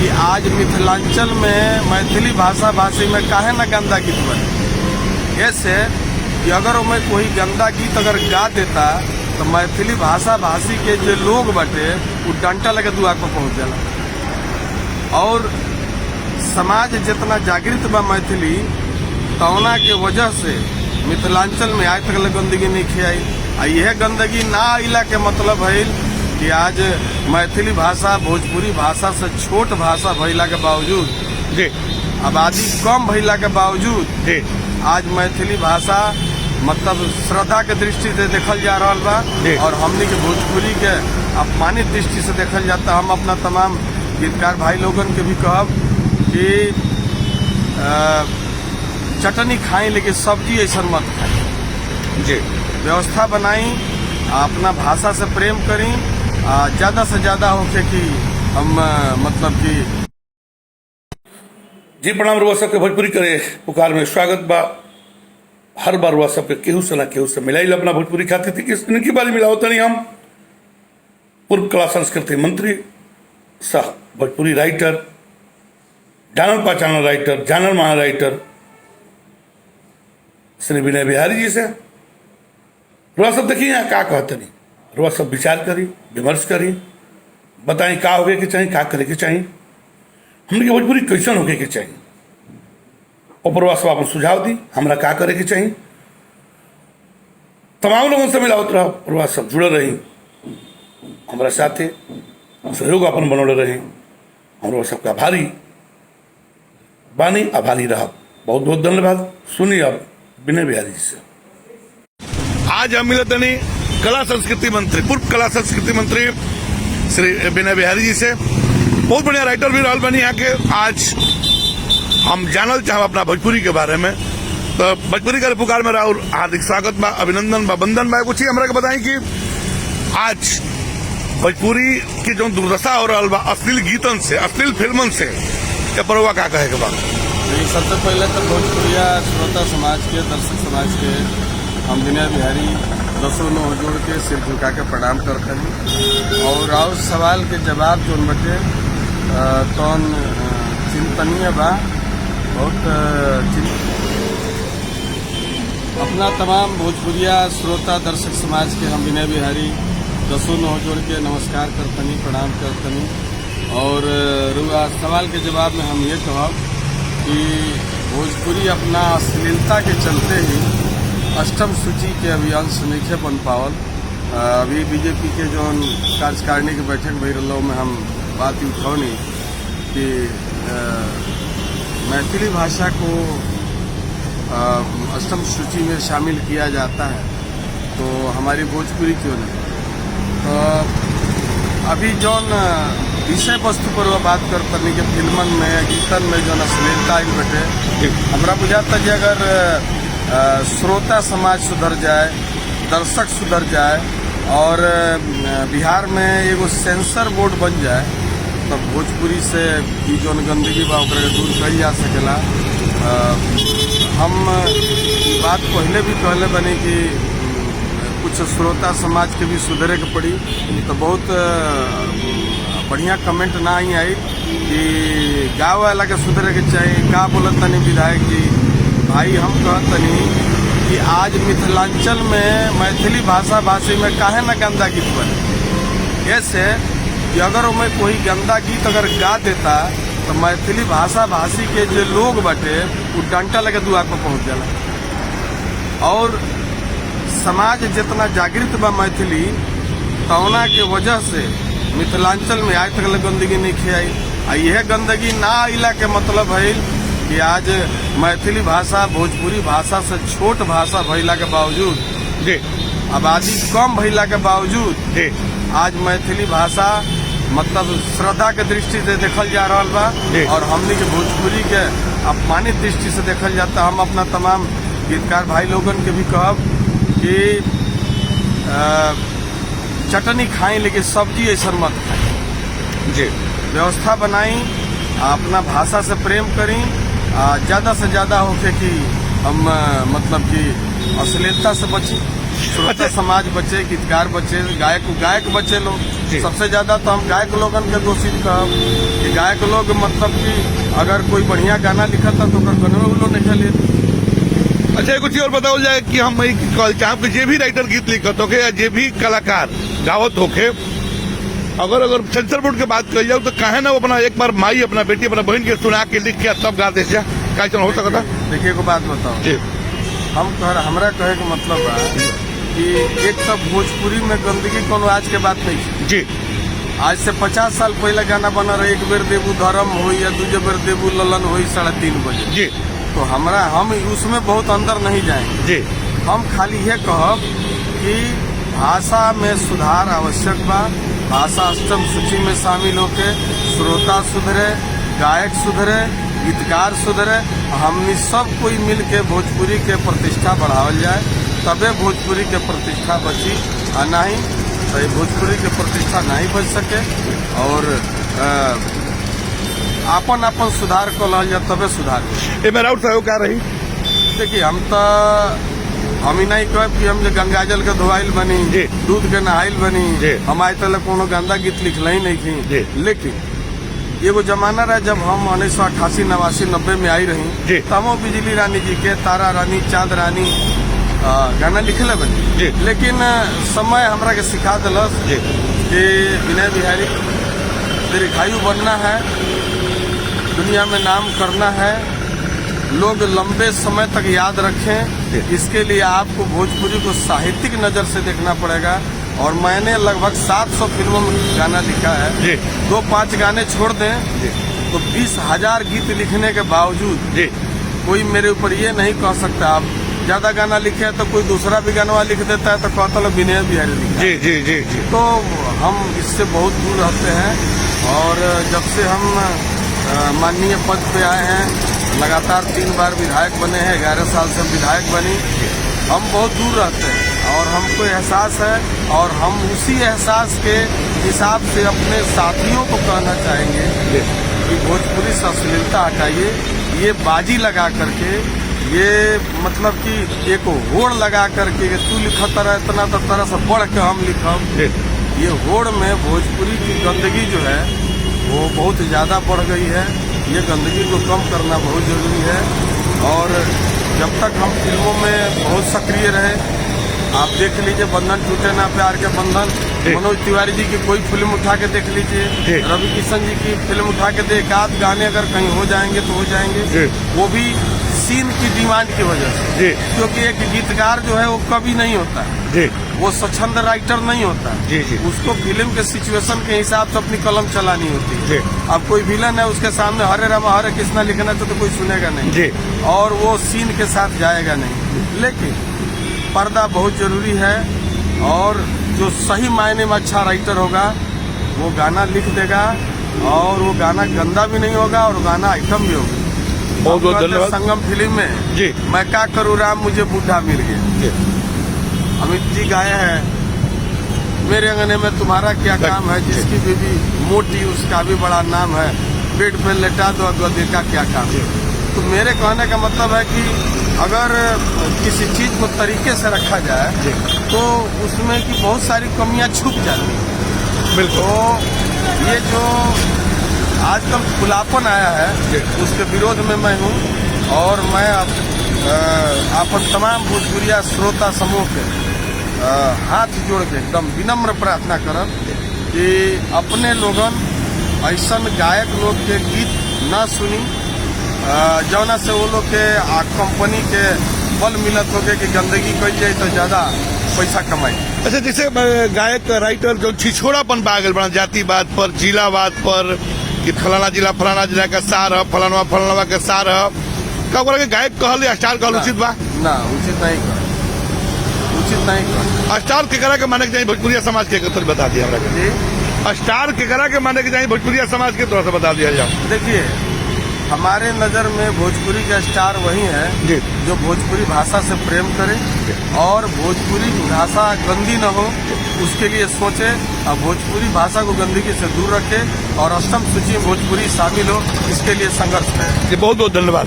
कि आज मिथिलांचल में मैथिली भाषा भाषी में काहे न गंदा गीत बने। ऐसे कि अगर मैं कोई गंदा गीत अगर गा देता तो मैथिली भाषा भाषी के जो लोग बटे वो डंटा लगे दुआ पर पहुंच जाला। और समाज जितना जागृत बा मैथिली तौना के वजह से मिथिलांचल में आज तक गंदगी नहीं खियाई। आ यह गंदगी ना आइला के मतलब है कि आज मैथिली भाषा भोजपुरी भाषा से छोट भाषा भइला के बावजूद जी आबादी कम भइला के बावजूद जी आज मैथिली भाषा मतलब श्रद्धा के दृष्टि से देखल जा रहा बा और हमनी के भोजपुरी के अपमानित दृष्टि से देखल जाता। हम अपना तमाम गीतकार भाई लोगन के भी कहब कि चटनी खाई लेकिन सब्जी ऐसा मत खाई। जी व्यवस्था बनाई, अपना भाषा से प्रेम करी, ज्यादा से ज्यादा होके कि हम मतलब कि जी प्रणाम। रुआ सबके भोजपुरी करे पुकार में स्वागत बा। हर बार रुआ सबके केहू से ना केहू से मिलाई अपना भोजपुरी खाती थी कि इनकी बारी मिलाओ नहीं। हम पूर्व कला संस्कृति मंत्री सह भोजपुरी राइटर, जानल पहचानल राइटर, जानल महान राइटर श्री विनय बिहारी जी से रुआ सब देखिए यहाँ का कहते नहीं। रुआ सब विचार करी, विमर्श करी, बताएं का होगे के चाहिए, का करे के चाहिए, हमने के भोजपुरी कैसन होके के चाहिए। उपरवा सब अपन सुझाव दी हमरा का करे के चाहिए। तमाम लोगों से मिलावत रहा, उपरवा सब जुड़े रही, हमारा साथे सहयोग अपन बनौले रहे। हम सबका आभारी बानी, आभारी रहा। बहुत बहुत धन्यवाद। सुनिए अब विनय बिहारी जी से। आज हम मिलते नहीं कला संस्कृति मंत्री, पूर्व कला संस्कृति मंत्री श्री विनय बिहारी जी से। बहुत बढ़िया राइटर भी रहल बनी यहाँ के। आज हम जानल चाहब अपना भोजपुरी के बारे में, तो भोजपुरी के पुकार में राहुल हार्दिक स्वागत बा, अभिनंदन बा, वंदन बा। कुछ ही हमरा के बताई कि आज भोजपुरी की जो दुर्दशा हो रहा बा अश्लील गीतन से, अश्लील फिल्मन से, क्या परवा का कहे के बा? सबसे पहले तो भोजपुरिया श्रोता समाज के, दर्शक समाज के हम विनय बिहारी दसों नो जोड़ के सिर झुका के प्रणाम करते हैं। और सवाल के जवाब जो बटे कौन चिंतनीय बा, बहुत अपना तमाम भोजपुरिया श्रोता दर्शक समाज के हम विनय बिहारी दसों नो जोड़ के नमस्कार करतनी, प्रणाम करतनी। और रुआ सवाल के जवाब में हम ये कहब कि भोजपुरी अपना अश्लीलता के चलते ही अष्टम सूची के अभियान से नहीं बन पावल। अभी बीजेपी के जो कार्यकारिणी की बैठक भई रहा में हम बात उठौनी कि मैथिली भाषा को अष्टम सूची में शामिल किया जाता है तो हमारी भोजपुरी क्यों नहीं। तो अभी जो विषय वस्तु पर वह बात करते कि फिल्मन में, गीतन में जो अश्लीलता इन बटे हमरा बुझाता कि अगर श्रोता समाज सुधर जाए, दर्शक सुधर जाए और बिहार में एगो सेंसर बोर्ड बन जाए तो भोजपुरी से जो गंदगी बा दूर कल जा सकेला। हम बात पहले भी कहले बनी कि कुछ श्रोता समाज के भी सुधरे के पड़ी। तो बहुत बढ़िया कमेंट ना ही आई कि गाँव वाला के सुधरे के चाहिए। का बोलत तनी विधायक जी, भाई हम कहतनी कि आज मिथिलांचल में मैथिली भाषा भाषी में काहे न गंदा गीत बने। ऐसे कि अगर मैं कोई गंदा गीत अगर गा देता तो मैथिली भाषा भाषी के जो लोग बटे वो डंटा लगे दुआ पर पहुंच जाला। और समाज जितना जागृत बा मैथिली तौना के वजह से मिथिलांचल में आज तक गंदगी नहीं खियाई। आ यह गंदगी ना आइला के मतलब है कि आज मैथिली भाषा भोजपुरी भाषा से छोट भाषा भइला के बावजूद जी आबादी कम भइला के बावजूद जी आज मैथिली भाषा मतलब श्रद्धा के दृष्टि से देखल जा रहा बा और हमनी के भोजपुरी के अपमानित दृष्टि से देखल जाता। हम अपना तमाम गीतकार भाई लोगन के भी कहब कि चटनी खाई लेकिन सब्जी ऐसा मत खाई। जी व्यवस्था बनाई, अपना भाषा से प्रेम करी, ज्यादा से ज्यादा होके कि हम मतलब कि अश्लीलता से बची, श्रोता समाज बचे, गीतकार बचे, गायक बचे लोग। सबसे ज्यादा तो हम गायक लोगन के दोषी कहब कि गायक लोग मतलब कि अगर कोई बढ़िया गाना लिखा था तो गनवे वो लोग निकल लेते। अच्छा कुछ और बताओ जाए कि हम चाहे कि जे भी राइटर गीत लिखत होके या जे भी कलाकार गावत होके, अगर सेंसर बोर्ड के बात कही जाओ तो काहे ना वो अपना एक बार माई अपना बेटी अपना बहन के सुना के लिख के तब गा दे का हो सकता। देखिए को बात बताओ जी हमरा कहे के मतलब है कि एक तो भोजपुरी में गंदगी कोनो आज के बात नहीं है जी। आज से 50 साल पहले गाना बना रहे, एक बेर देबू धर्म हो या दूजे बेर देबू ललन हो 3:30 बजे जी। तो हम उसमें बहुत अंदर नहीं जाएंगे जी। हम खाली ये कहब कि भाषा में सुधार आवश्यक बा, भाषा अष्टम सूची में शामिल होके श्रोता सुधरे, गायक सुधरे, गीतकार सुधरे, हमनी सब कोई मिल के भोजपुरी के प्रतिष्ठा बढ़ावल जाए, तबे भोजपुरी के प्रतिष्ठा बची। आ नहीं तो भोजपुरी के प्रतिष्ठा नहीं बच सके और आपन सुधार को लाल जाए तबे सुधार। ये मेरा और सहयोग क्या रही। देखिए हम ही नहीं कह कि हम जो गंगाजल के धोआइल बनी, दूध के नहाइल बनी, हम आज तक कोनो गंदा गीत लिखल ही नहीं थी। लेकिन एगो जमाना रहा जब हम 1988, 89, 90 में आई रही तो हम बिजली रानी जी के, तारा रानी, चांद रानी गाना लिखले बनी। लेकिन समय हमरा के सिखा दिलस कि विनय बिहारी दीर्घायु बनना है, दुनिया में नाम करना है, लोग लंबे समय तक याद रखें, इसके लिए आपको भोजपुरी को साहित्यिक नजर से देखना पड़ेगा। और मैंने लगभग 700 फिल्मों में गाना लिखा है। 2-5 गाने छोड़ दें तो 20,000 गीत लिखने के बावजूद कोई मेरे ऊपर ये नहीं कह सकता आप ज्यादा गाना लिखे तो कोई दूसरा भी गाना लिख देता है तो कहता लोग विनय बिहारी लिखा। जी जी जी जी। तो हम इससे बहुत दूर रहते हैं और जब से हम माननीय पद पे आए हैं, लगातार 3 बार विधायक बने हैं, 11 साल से विधायक बनी, हम बहुत दूर रहते हैं और हमको एहसास है और हम उसी एहसास के हिसाब से अपने साथियों को कहना चाहेंगे कि भोजपुरी से अश्लीलता हटाइए। ये बाजी लगा करके, ये मतलब कि एक होड़ लगा करके तू लिखता रहा इतना तो तरह से बढ़ के हम लिखब, ये होड़ में भोजपुरी की गंदगी जो है वो बहुत ज़्यादा बढ़ गई है। ये गंदगी को कम करना बहुत जरूरी है और जब तक हम फिल्मों में बहुत सक्रिय रहे, आप देख लीजिए बंधन टूटे ना प्यार के बंधन, मनोज तिवारी जी की कोई फिल्म उठा के देख लीजिए, रवि किशन जी की फिल्म उठा के देख, एक आध गाने अगर कहीं हो जाएंगे तो हो जाएंगे, वो भी सीन की डिमांड की वजह से, क्योंकि एक गीतकार जो है वो कवि नहीं होता है, वो स्वच्छंद राइटर नहीं होता है, उसको फिल्म के सिचुएशन के हिसाब से अपनी कलम चलानी होती है। अब कोई विलन है उसके सामने हरे रामा हरे कृष्णा लिखना तो कोई सुनेगा नहीं और वो सीन के साथ जाएगा नहीं। लेकिन पर्दा बहुत जरूरी है और जो सही मायने में अच्छा राइटर होगा वो गाना लिख देगा और वो गाना गंदा भी नहीं होगा और गाना आइटम भी होगा। बहुत बहुत धन्यवाद। संगम फिल्म में मैं क्या करूँ राम मुझे बूढ़ा मिल गया, अमित जी गाए हैं मेरे अंगने में तुम्हारा क्या काम है, जिसकी बीवी मोटी उसका भी बड़ा नाम है, बेड पे लेटा दो अगवा का क्या काम है। तो मेरे कहने का मतलब है कि अगर किसी चीज को तरीके से रखा जाए तो उसमें की बहुत सारी कमियां छुप जाती हैं। बिल्कुल। तो ये जो आजकल खुलापन आया है उसके विरोध में मैं हूँ और मैं अपन तमाम भोजपुरिया श्रोता समूह के हाथ जोड़ के एकदम विनम्र प्रार्थना करब कि अपने लोगन ऐसा गायक लोग के गीत न सुनी जौना से वो लोग के कंपनी के बल मिलत होके कि गंदगी कल जाए तो ज्यादा पैसा कमाई। अच्छा जैसे गायक राइटर जो छिछोड़ापन पागल बना जाति बात पर, जिला बात पर कि फलाना जिला का सार है, फलाना के सार है, का बोला कि गायक कहल या स्टार कहल उचित बा ना? उचित नहीं कर स्टार के करा के माने के चाहिए भोजपुरिया समाज के तो बता दिया हमरा स्टार के करा के माने के चाहिए भोजपुरिया समाज के तरह से बता दिया जाए। देखिए हमारे नजर में भोजपुरी का स्टार वही है जो भोजपुरी भाषा से प्रेम करे और भोजपुरी भाषा गंदी न हो उसके लिए सोचे और भोजपुरी भाषा को गंदगी से दूर रखे और अष्टम सूची में भोजपुरी शामिल हो इसके लिए संघर्ष करें। बहुत बहुत धन्यवाद।